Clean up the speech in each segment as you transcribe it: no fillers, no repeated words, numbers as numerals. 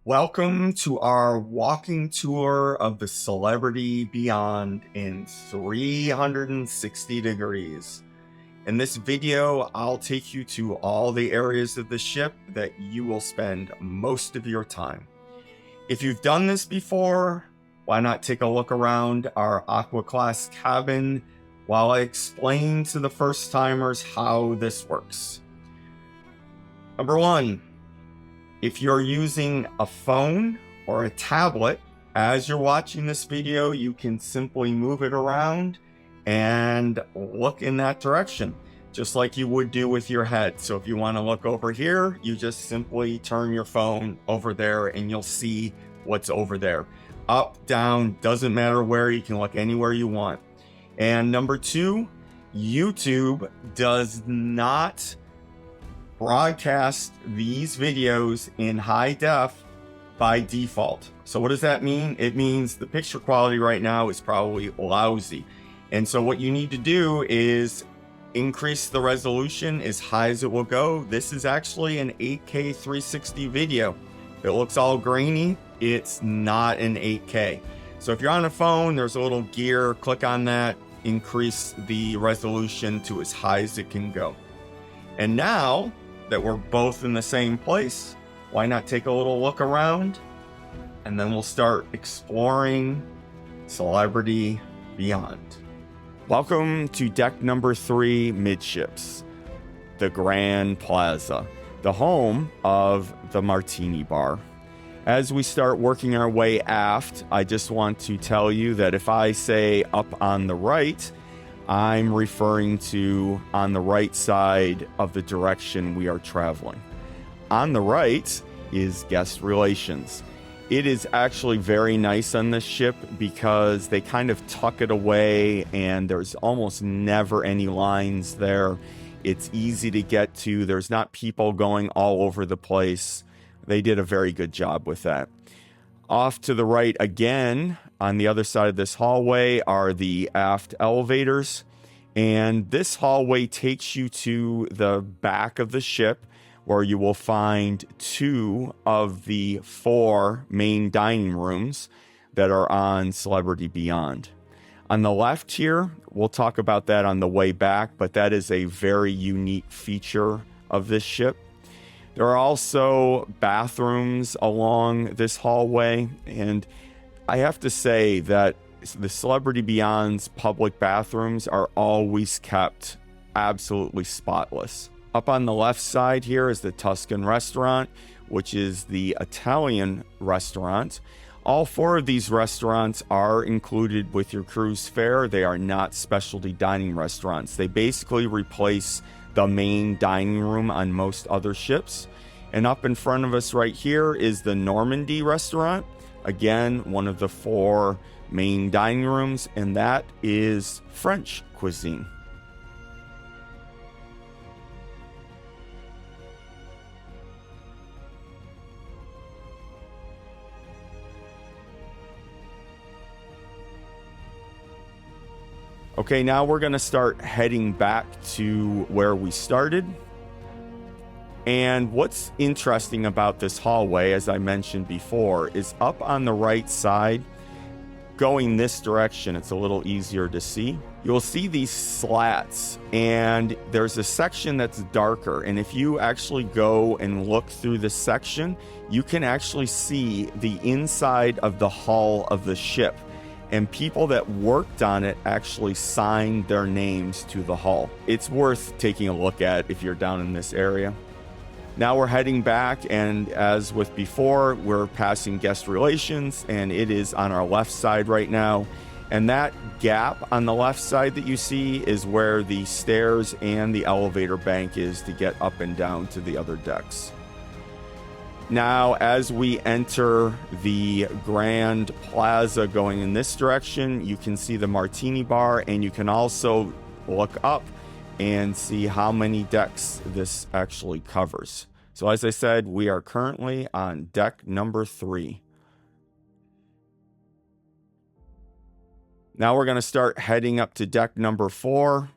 Welcome to our walking tour of the Celebrity Beyond in 360 degrees. In this video, I'll take you to all the areas of the ship that you will spend most of your time. If you've done this before, why not take a look around our Aqua Class cabin while I explain to the first timers how this works. Number one, if you're using a phone or a tablet, as you're watching this video, you can simply move it around and look in that direction, just like you would do with your head. So if you want to look over here, you just simply turn your phone over there and you'll see what's over there. Up, down, doesn't matter where, you can look anywhere you want. And number two, YouTube does not broadcast these videos in high def by default. So what does that mean? It means the picture quality right now is probably lousy. And so what you need to do is increase the resolution as high as it will go. This is actually an 8K 360 video. It looks all grainy. It's not an 8K. So if you're on a phone, there's a little gear, click on that, increase the resolution to as high as it can go. And now that we're both in the same place, why not take a little look around and then we'll start exploring Celebrity Beyond. Welcome to deck number 3 midships, the Grand Plaza, the home of the Martini Bar. As we start working our way aft, I just want to tell you that if I say up on the right, I'm referring to on the right side of the direction we are traveling. On the right is guest relations. It is actually very nice on this ship because they kind of tuck it away and there's almost never any lines there. It's easy to get to. There's not people going all over the place. They did a very good job with that. Off to the right again, on the other side of this hallway, are the aft elevators. And this hallway takes you to the back of the ship, where you will find 2 of the 4 main dining rooms that are on Celebrity Beyond. On the left here, we'll talk about that on the way back, but that is a very unique feature of this ship. There are also bathrooms along this hallway, and I have to say that the Celebrity Beyond's public bathrooms are always kept absolutely spotless. Up on the left side here is the Tuscan restaurant, which is the Italian restaurant. All 4 of these restaurants are included with your cruise fare. They are not specialty dining restaurants. They basically replace the main dining room on most other ships. And up in front of us right here is the Normandy restaurant. Again, one of the 4 main dining rooms, and that is French cuisine. Okay, now we're going to start heading back to where we started. And what's interesting about this hallway, as I mentioned before, is up on the right side, going this direction, it's a little easier to see. You'll see these slats, and there's a section that's darker. And if you actually go and look through this section, you can actually see the inside of the hull of the ship. And people that worked on it actually signed their names to the hull. It's worth taking a look at if you're down in this area. Now we're heading back, and as with before, we're passing guest relations, and it is on our left side right now. And that gap on the left side that you see is where the stairs and the elevator bank is to get up and down to the other decks. Now, as we enter the Grand Plaza going in this direction, you can see the Martini Bar, and you can also look up and see how many decks this actually covers. So as I said, we are currently on deck number 3. Now we're going to start heading up to deck number 4.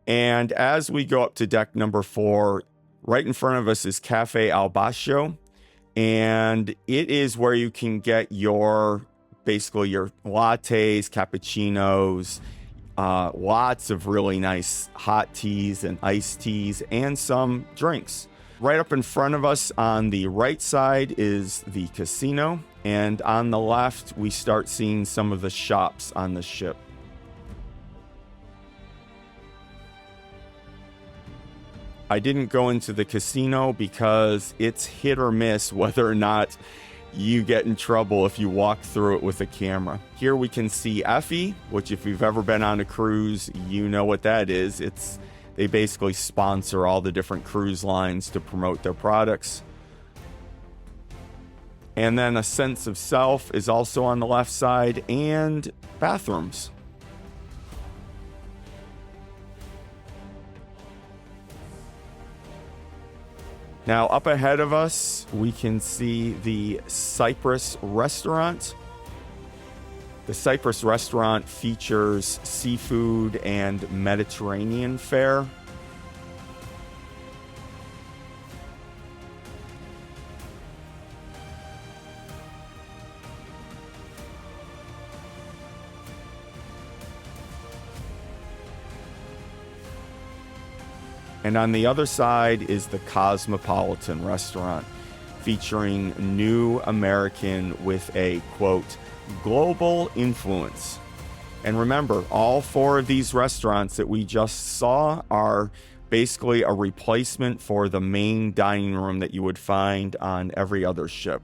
And as we go up to deck number 4, right in front of us is Cafe Al Bascio. And it is where you can get your, basically your lattes, cappuccinos, lots of really nice hot teas and iced teas, and some drinks. Right up in front of us on the right side is the casino, and on the left we start seeing some of the shops on the ship. I didn't go into the casino because it's hit or miss whether or not you get in trouble if you walk through it with a camera. Here we can see Effie, which if you've ever been on a cruise, you know what that is. They basically sponsor all the different cruise lines to promote their products. And then a Sense of Self is also on the left side, and bathrooms. Now, up ahead of us, we can see the Cyprus restaurant. The Cyprus restaurant features seafood and Mediterranean fare. And on the other side is the Cosmopolitan restaurant, featuring New American with a, quote, global influence. And remember, all 4 of these restaurants that we just saw are basically a replacement for the main dining room that you would find on every other ship.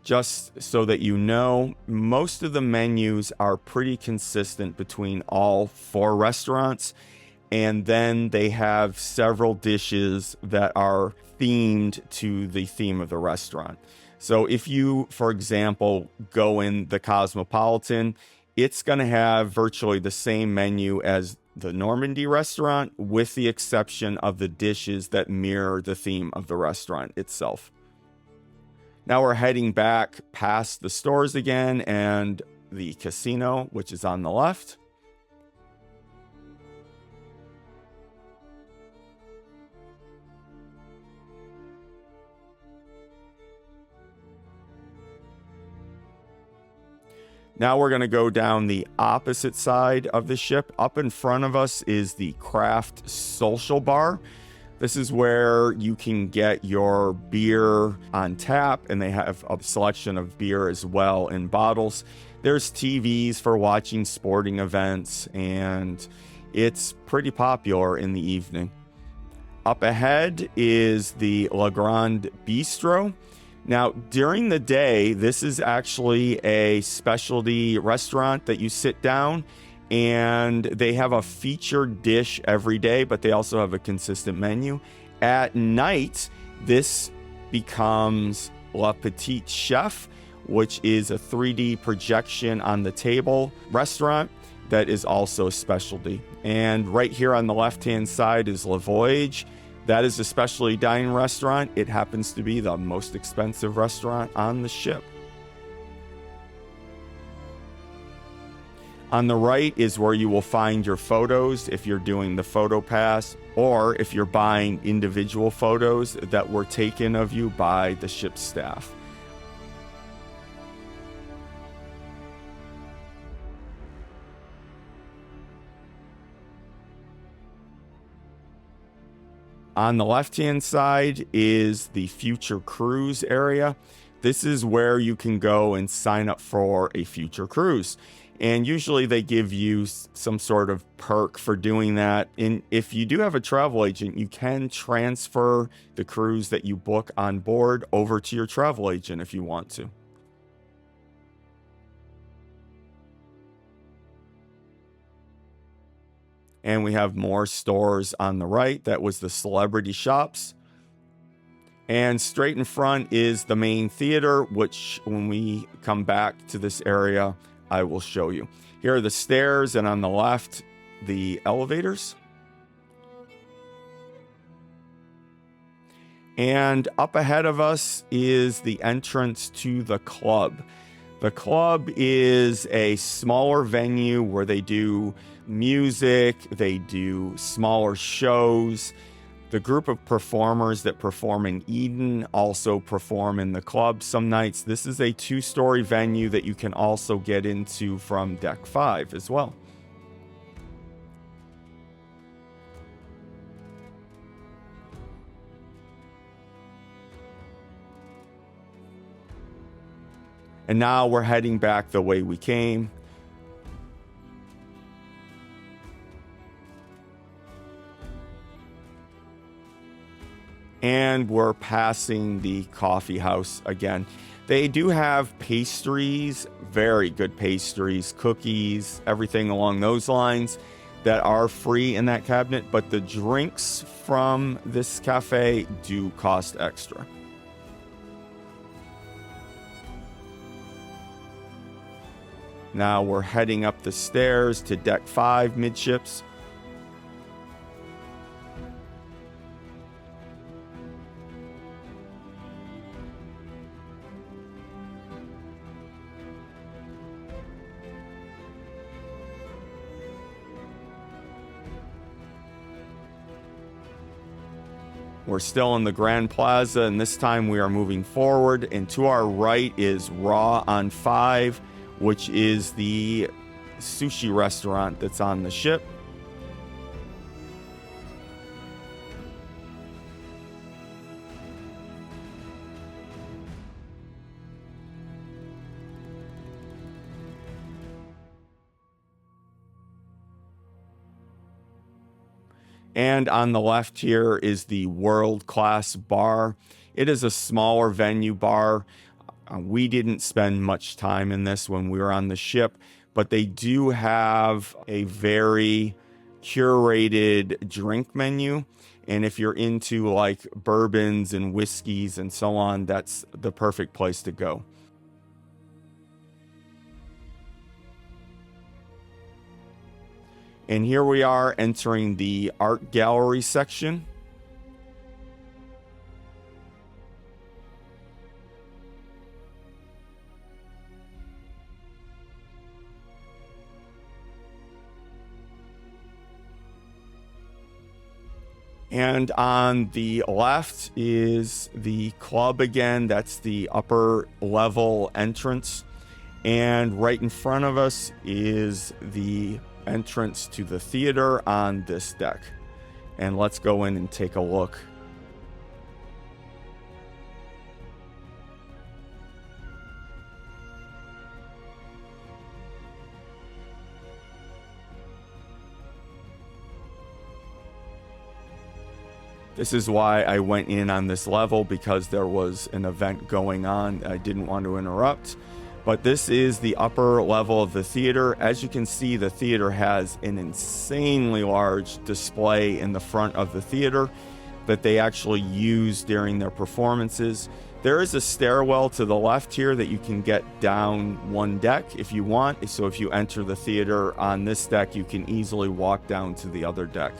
Just so that you know, most of the menus are pretty consistent between all 4 restaurants, and then they have several dishes that are themed to the theme of the restaurant. So if you, for example, go in the Cosmopolitan, it's going to have virtually the same menu as the Normandy restaurant, with the exception of the dishes that mirror the theme of the restaurant itself. Now we're heading back past the stores again and the casino, which is on the left. Now we're going to go down the opposite side of the ship. Up in front of us is the Craft Social Bar. This is where you can get your beer on tap, and they have a selection of beer as well in bottles. There's TVs for watching sporting events, and it's pretty popular in the evening. Up ahead is the Le Grand Bistro. Now, during the day, this is actually a specialty restaurant that you sit down, and they have a featured dish every day, but they also have a consistent menu. At night, this becomes Le Petit Chef, which is a 3D projection on the table restaurant that is also a specialty. And right here on the left-hand side is Le Voyage. That is a specialty dining restaurant. It happens to be the most expensive restaurant on the ship. On the right is where you will find your photos if you're doing the photo pass, or if you're buying individual photos that were taken of you by the ship's staff. On the left-hand side is the Future Cruise area. This is where you can go and sign up for a future cruise. And usually they give you some sort of perk for doing that. And if you do have a travel agent, you can transfer the cruise that you book on board over to your travel agent if you want to. And we have more stores on the right. That was the celebrity shops. And straight in front is the main theater, which when we come back to this area, I will show you. Here are the stairs, and on the left, the elevators. And up ahead of us is the entrance to the club. The club is a smaller venue where they do music, they do smaller shows. The group of performers that perform in Eden also perform in the club some nights. This is a 2-story venue that you can also get into from deck 5 as well. And now we're heading back the way we came. And we're passing the coffee house again. They do have pastries, very good pastries, cookies, everything along those lines that are free in that cabinet, but the drinks from this cafe do cost extra. Now we're heading up the stairs to deck 5 midships. We're still in the Grand Plaza, and this time we are moving forward, and to our right is Raw on 5, which is the sushi restaurant that's on the ship. And on the left here is the World Class Bar. It is a smaller venue bar. We didn't spend much time in this when we were on the ship, but they do have a very curated drink menu. And if you're into like bourbons and whiskeys and so on, that's the perfect place to go. And here we are entering the art gallery section. And on the left is the club again. That's the upper level entrance. And right in front of us is the entrance to the theater on this deck. And let's go in and take a look. This is why I went in on this level, because there was an event going on. I didn't want to interrupt. But this is the upper level of the theater. As you can see, the theater has an insanely large display in the front of the theater that they actually use during their performances. There is a stairwell to the left here that you can get down one deck if you want. So if you enter the theater on this deck, you can easily walk down to the other deck.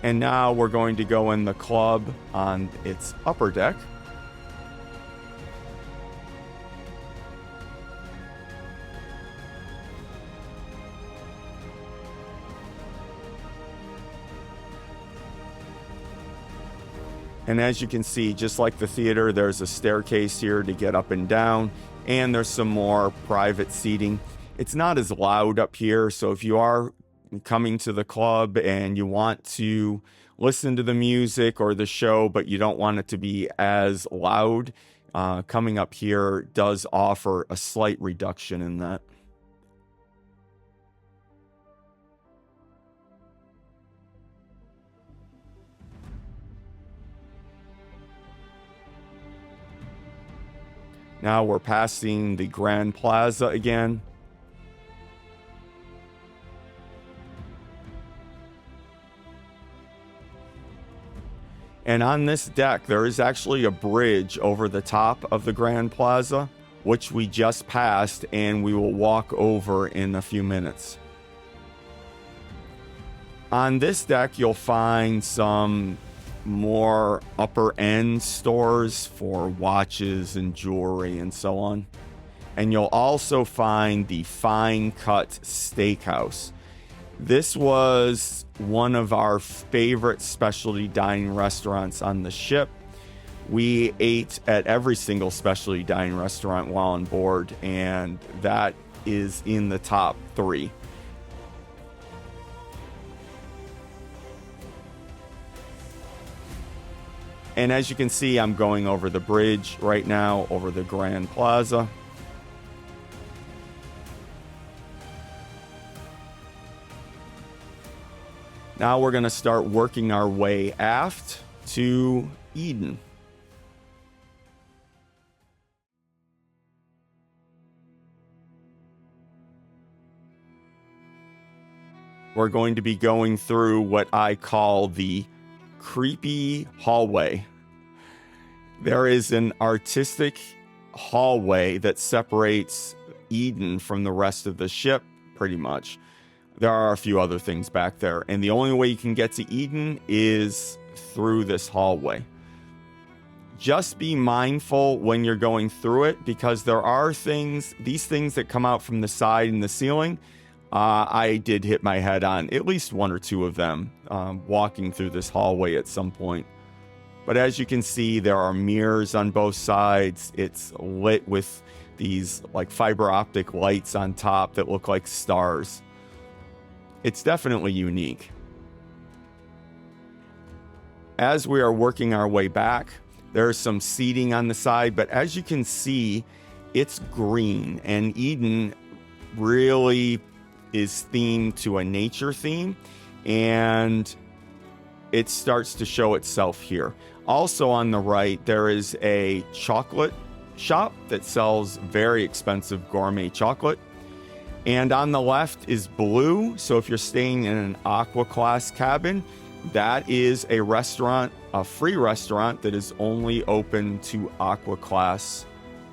And now we're going to go in the club on its upper deck. And as you can see, just like the theater, there's a staircase here to get up and down, and there's some more private seating. It's not as loud up here, so if you are coming to the club and you want to listen to the music or the show, but you don't want it to be as loud, coming up here does offer a slight reduction in that. Now we're passing the Grand Plaza again. And on this deck, there is actually a bridge over the top of the Grand Plaza. which we just passed and we will walk over in a few minutes. On this deck, you'll find some more upper end stores for watches and jewelry and so on. And you'll also find the Fine Cut Steakhouse. This was one of our favorite specialty dining restaurants on the ship. We ate at every single specialty dining restaurant while on board, and that is in the top 3. And as you can see, I'm going over the bridge right now, over the Grand Plaza. Now we're going to start working our way aft to Eden. We're going to be going through what I call the creepy hallway. There is an artistic hallway that separates Eden from the rest of the ship, pretty much. There are a few other things back there, and the only way you can get to Eden is through this hallway. Just be mindful when you're going through it, because there are these things that come out from the side and the ceiling. I did hit my head on at least 1 or 2 of them walking through this hallway at some point. But as you can see, there are mirrors on both sides. It's lit with these like fiber optic lights on top that look like stars. It's definitely unique. As we are working our way back, there's some seating on the side, but as you can see, it's green, and Eden really is themed to a nature theme, and it starts to show itself here. Also on the right, there is a chocolate shop that sells very expensive gourmet chocolate. And on the left is blue. So if you're staying in an Aqua Class cabin, that is a restaurant, a free restaurant that is only open to Aqua Class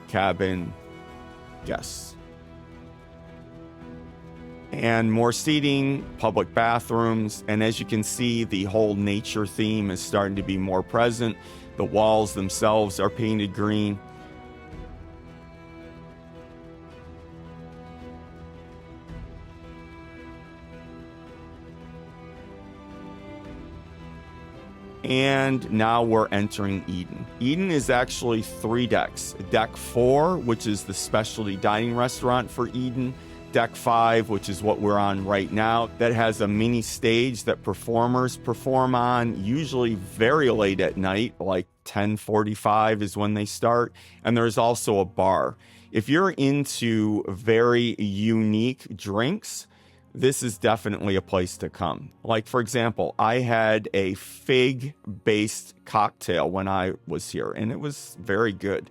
cabin guests. And more seating, public bathrooms, and as you can see, the whole nature theme is starting to be more present. The walls themselves are painted green. And now we're entering Eden. Eden is actually 3 decks. Deck 4, which is the specialty dining restaurant for Eden. Deck 5, which is what we're on right now, that has a mini stage that performers perform on, usually very late at night, like 10:45 is when they start. And there's also a bar. If you're into very unique drinks, this is definitely a place to come. Like, for example, I had a fig-based cocktail when I was here, and it was very good.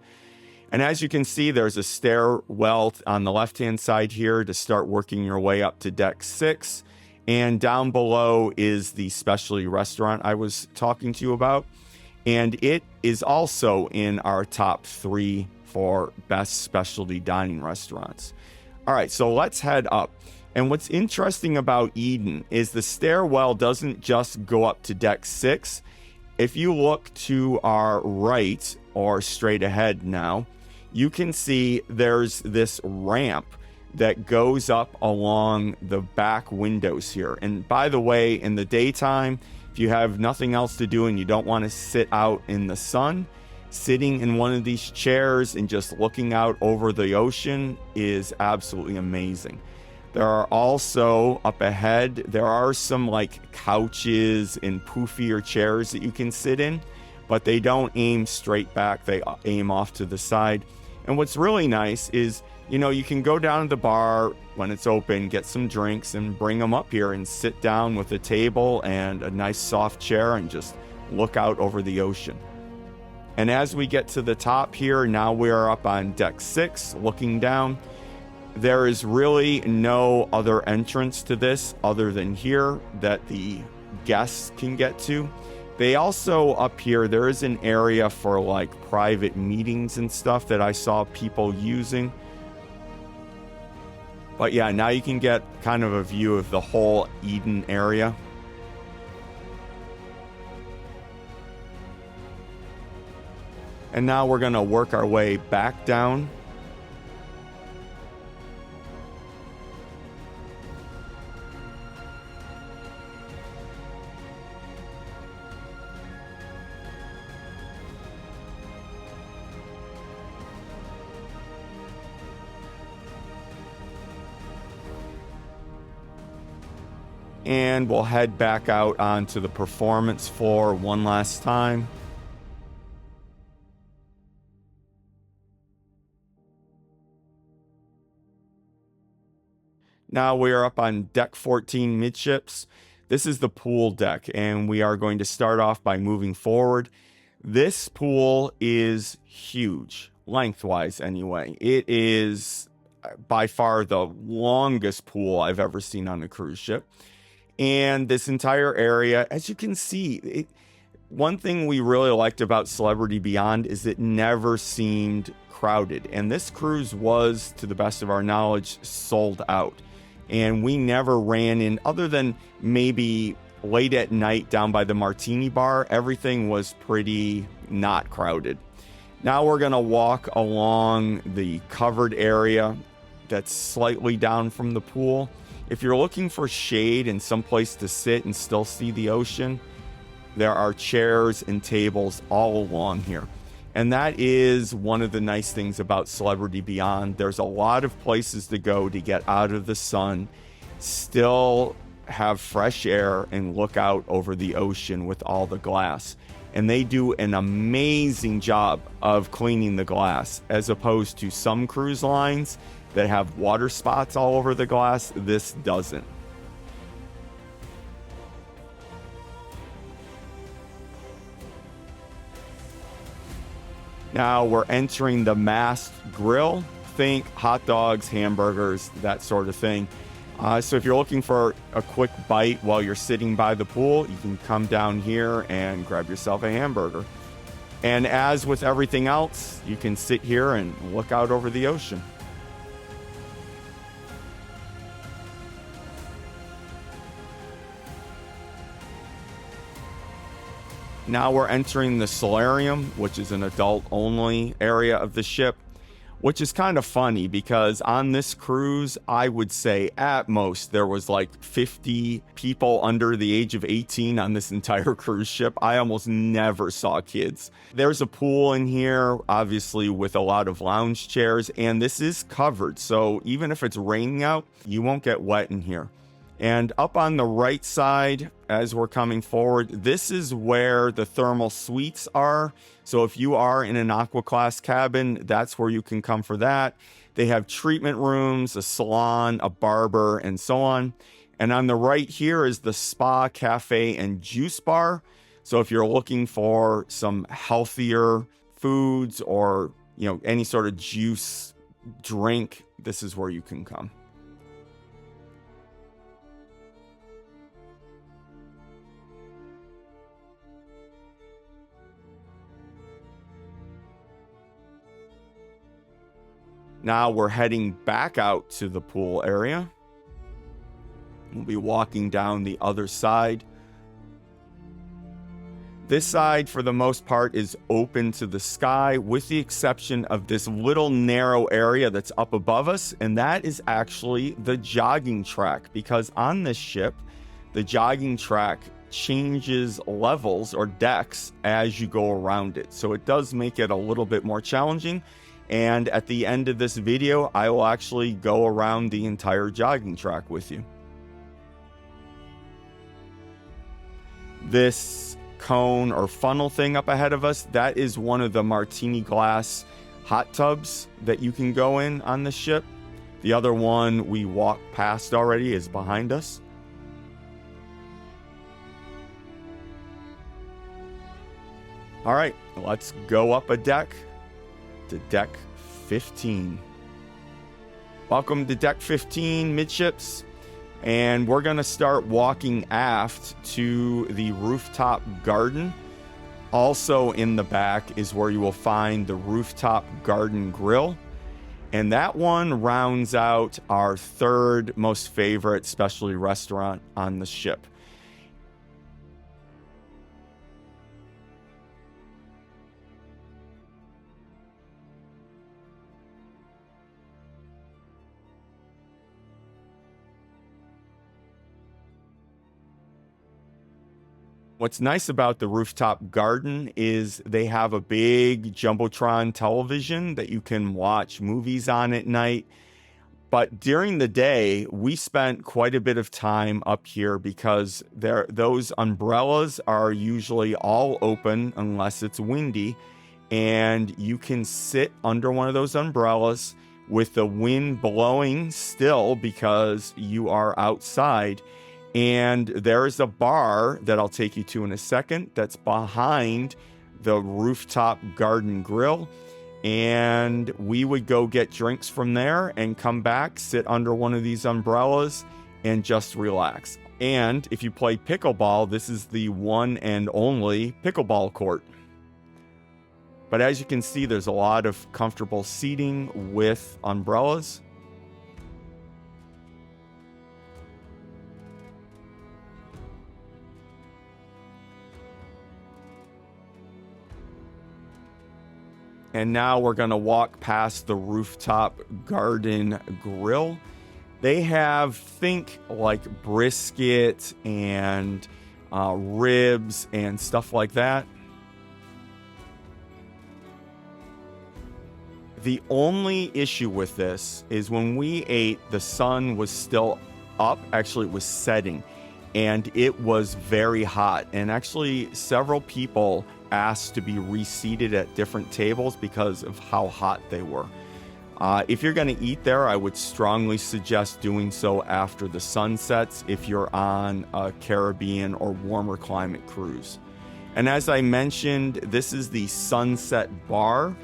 And as you can see, there's a stairwell on the left-hand side here to start working your way up to deck 6. And down below is the specialty restaurant I was talking to you about. And it is also in our top 3 for best specialty dining restaurants. All right, so let's head up. And what's interesting about Eden is the stairwell doesn't just go up to deck 6. If you look to our right or straight ahead now, you can see there's this ramp that goes up along the back windows here. And by the way, in the daytime, if you have nothing else to do and you don't want to sit out in the sun, sitting in one of these chairs and just looking out over the ocean is absolutely amazing. There are also, up ahead, there are some like couches and poofier chairs that you can sit in, but they don't aim straight back, they aim off to the side. And what's really nice is, you know, you can go down to the bar when it's open, get some drinks and bring them up here and sit down with a table and a nice soft chair and just look out over the ocean. And as we get to the top here, now we are up on deck 6, looking down. There is really no other entrance to this other than here that the guests can get to. They also, up here, there is an area for like private meetings and stuff that I saw people using. But yeah, now you can get kind of a view of the whole Eden area. And now we're gonna work our way back down. And we'll head back out onto the performance floor one last time. Now we are up on deck 14 midships. This is the pool deck, and we are going to start off by moving forward. This pool is huge, lengthwise anyway. It is by far the longest pool I've ever seen on a cruise ship. And this entire area, as you can see, one thing we really liked about Celebrity Beyond is it never seemed crowded. And this cruise was, to the best of our knowledge, sold out. And we never ran in, other than maybe late at night down by the Martini Bar, everything was pretty not crowded. Now we're going to walk along the covered area that's slightly down from the pool. If you're looking for shade and some place to sit and still see the ocean, there are chairs and tables all along here. And that is one of the nice things about Celebrity Beyond. There's a lot of places to go to get out of the sun, still have fresh air, and look out over the ocean with all the glass. And they do an amazing job of cleaning the glass, as opposed to some cruise lines that have water spots all over the glass. This doesn't. Now we're entering the masked grill. Think hot dogs, hamburgers, that sort of thing. So if you're looking for a quick bite while you're sitting by the pool, you can come down here and grab yourself a hamburger. And as with everything else, you can sit here and look out over the ocean. Now we're entering the solarium, which is an adult-only area of the ship, which is kind of funny because on this cruise, I would say at most there was like 50 people under the age of 18 on this entire cruise ship. I almost never saw kids. There's a pool in here, obviously with a lot of lounge chairs, and this is covered. So even if it's raining out, you won't get wet in here. And up on the right side, as we're coming forward, this is where the thermal suites are. So if you are in an Aqua Class cabin, that's where you can come for that. They have treatment rooms, a salon, a barber, and so on. And on the right here is the spa, cafe, and juice bar. So if you're looking for some healthier foods or, any sort of juice drink, this is where you can come. Now we're heading back out to the pool area. We'll be walking down the other side. This side, for the most part, is open to the sky, with the exception of this little narrow area that's up above us, and that is actually the jogging track, because on this ship, the jogging track changes levels or decks as you go around it. So it does make it a little bit more challenging. And at the end of this video, I will actually go around the entire jogging track with you. This cone or funnel thing up ahead of us, that is one of the Martini Glass hot tubs that you can go in on the ship. The other one we walked past already is behind us. All right, let's go up a deck to deck 15. Welcome to deck 15 midships. And we're going to start walking aft to the rooftop garden. Also in the back is where you will find the rooftop garden grill. And that one rounds out our third most favorite specialty restaurant on the ship. What's nice about the rooftop garden is they have a big Jumbotron television that you can watch movies on at night. But during the day, we spent quite a bit of time up here because those umbrellas are usually all open unless it's windy. And you can sit under one of those umbrellas with the wind blowing still because you are outside. And there's a bar that I'll take you to in a second that's behind the rooftop garden grill. And we would go get drinks from there and come back, sit under one of these umbrellas, and just relax. And if you play pickleball, this is the one and only pickleball court. But as you can see, there's a lot of comfortable seating with umbrellas. And now we're going to walk past the rooftop garden grill. They have, think like brisket and ribs and stuff like that. The only issue with this is when we ate, the sun was still up. Actually, it was setting. And it was very hot. And actually, several people asked to be reseated at different tables because of how hot they were. If you're going to eat there, I would strongly suggest doing so after the sun sets if you're on a Caribbean or warmer climate cruise. And as I mentioned, this is the Sunset Bar.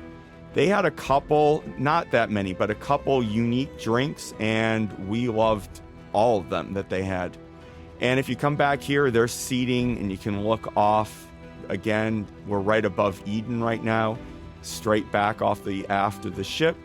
They had a couple, not that many, but a couple unique drinks, and we loved all of them that they had. And if you come back here, there's seating, and you can look off. Again, we're right above Eden right now, straight back off the aft of the ship.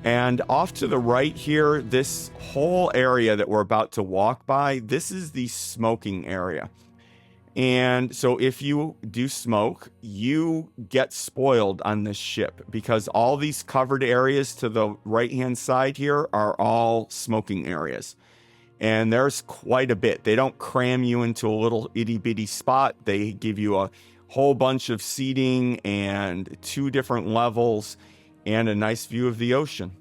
And off to the right here, this whole area that we're about to walk by, this is the smoking area. And so if you do smoke, you get spoiled on this ship because all these covered areas to the right-hand side here are all smoking areas. And there's quite a bit. They don't cram you into a little itty-bitty spot. They give you a whole bunch of seating and 2 different levels and a nice view of the ocean.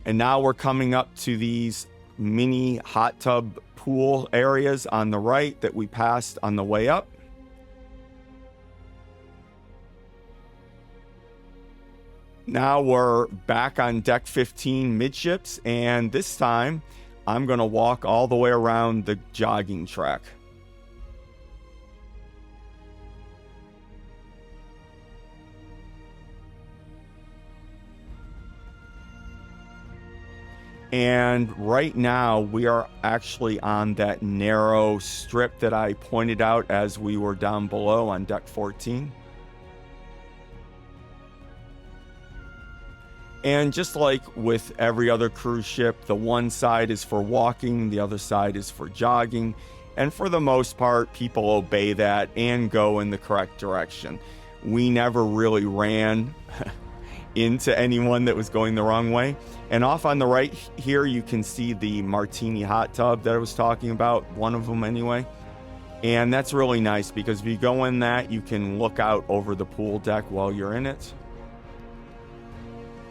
And now we're coming up to these mini hot tub pool areas on the right that we passed on the way up. Now we're back on deck 15 midships, and this time I'm going to walk all the way around the jogging track. And right now we are actually on that narrow strip that I pointed out as we were down below on deck 14. And just like with every other cruise ship, the one side is for walking, the other side is for jogging. And for the most part, people obey that and go in the correct direction. We never really ran into anyone that was going the wrong way. And off on the right here, you can see the Martini hot tub that I was talking about, one of them anyway. And that's really nice because if you go in that, you can look out over the pool deck while you're in it.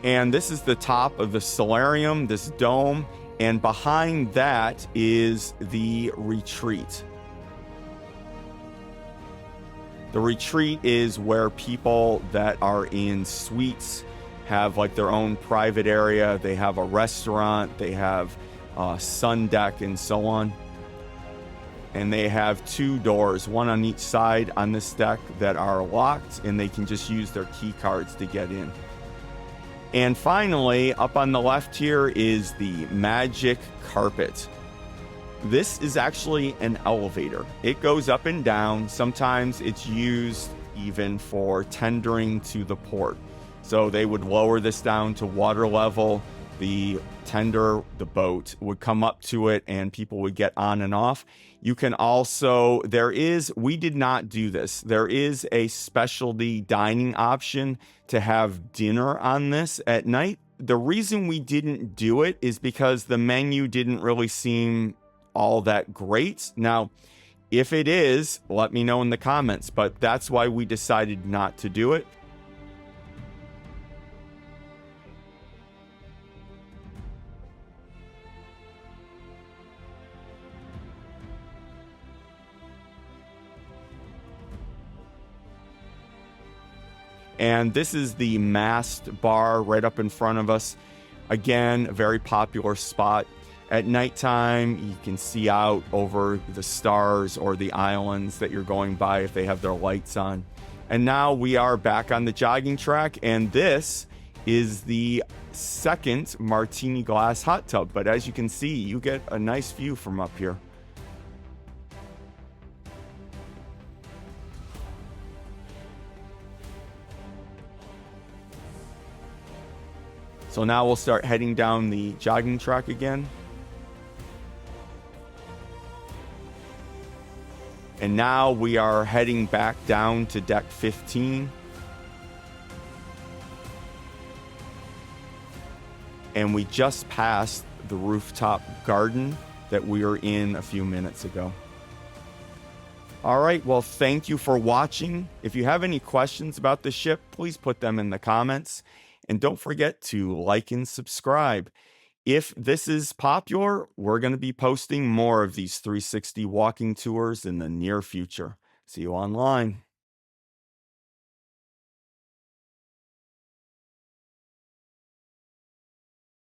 And this is the top of the solarium, this dome, and behind that is the retreat. The retreat is where people that are in suites have like their own private area. They have a restaurant, they have a sun deck, and so on. and they have 2 doors, one on each side on this deck, that are locked, and they can just use their key cards to get in. And finally, up on the left here is the Magic Carpet. This is actually an elevator. It goes up and down. Sometimes it's used even for tendering to the port. So they would lower this down to water level. The tender, the boat, would come up to it and people would get on and off. You can also, we did not do this. There is a specialty dining option to have dinner on this at night. The reason we didn't do it is because the menu didn't really seem all that great. Now, if it is, let me know in the comments, but that's why we decided not to do it. And this is the mast bar right up in front of us. Again, a very popular spot. At nighttime, you can see out over the stars or the islands that you're going by if they have their lights on. And now we are back on the jogging track, and this is the second Martini Glass hot tub. But as you can see, you get a nice view from up here. So now we'll start heading down the jogging track again. And now we are heading back down to deck 15. And we just passed the rooftop garden that we were in a few minutes ago. All right, well, thank you for watching. If you have any questions about the ship, please put them in the comments. And don't forget to like and subscribe. If this is popular, we're going to be posting more of these 360 walking tours in the near future. See you online.